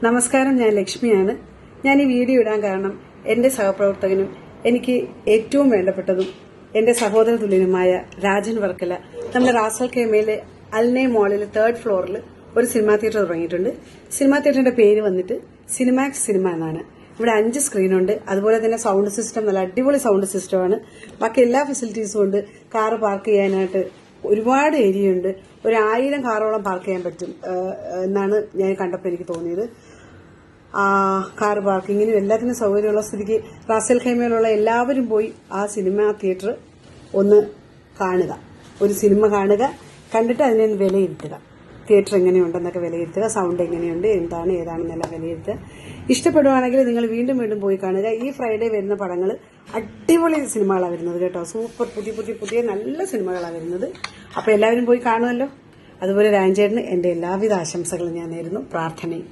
നമസ്കാരം, ഞാൻ ലക്ഷ്മിയാണ്. ഞാൻ ഈ വീഡിയോ ഇടാൻ കാരണം എന്റെ സഹപ്രവർത്തകനും എനിക്ക് ഏറ്റവും വേണ്ടപ്പെട്ടതും എന്റെ സഹോദര തുല്യനുമായ രാജൻ വർക്കല നമ്മുടെ റാസൽ കേമയിലെ അൽനെ മോളിൽ 3rd ഫ്ലോറിൽ ഒരു സിനിമാ തിയേറ്റർ തുടങ്ങിയിട്ടുണ്ട്. സിനിമാ തിയേറ്ററിന്റെ പേര് വന്നിട്ട് സിനിമാക്സ് സിനിമ എന്നാണ്. ഇവിടെ 5 സ്ക്രീനുണ്ട്. അതുപോലെ തന്നെ സൗണ്ട് സിസ്റ്റം നല്ല അടിപൊളി സൗണ്ട് സിസ്റ്റമാണ്. ബാക്കി എല്ലാ ഫെസിലിറ്റീസും ഉണ്ട്. കാറ് പാർക്ക് ചെയ്യാനായിട്ട് ഒരുപാട് ഏരിയ ഉണ്ട്. 1000 കാറോളം പാർക്ക് ചെയ്യാൻ പറ്റും എന്നാണ് ഞാൻ കണ്ടപ്പോൾ എനിക്ക് തോന്നിയത്. കാർ പാർക്കിങ്ങിനും എല്ലാത്തിനും സൗകര്യമുള്ള സ്ഥിതിക്ക് റാസൽ ഖൈമയിലുള്ള എല്ലാവരും പോയി ആ സിനിമ തിയേറ്റർ ഒന്ന് കാണുക. ഒരു സിനിമ കാണുക, കണ്ടിട്ട് അതിനെ വിലയിരുത്തുക. തിയേറ്റർ എങ്ങനെയുണ്ടെന്നൊക്കെ വിലയിരുത്തുക, സൗണ്ട് എങ്ങനെയുണ്ട്, എന്താണ് ഏതാണെന്നെല്ലാം വിലയിരുത്തുക. ഇഷ്ടപ്പെടുവാണെങ്കിൽ നിങ്ങൾ വീണ്ടും വീണ്ടും പോയി കാണുക. ഈ ഫ്രൈഡേ വരുന്ന പടങ്ങൾ അടിപൊളി സിനിമകളാണ് വരുന്നത് കേട്ടോ. സൂപ്പർ പുതിയ നല്ല സിനിമകളാണ് വരുന്നത്. അപ്പോൾ എല്ലാവരും പോയി കാണുമല്ലോ. അതുപോലെ രാജേട്ടന് എൻ്റെ എല്ലാവിധ ആശംസകളും ഞാൻ നേരുന്നു, പ്രാർത്ഥനയും.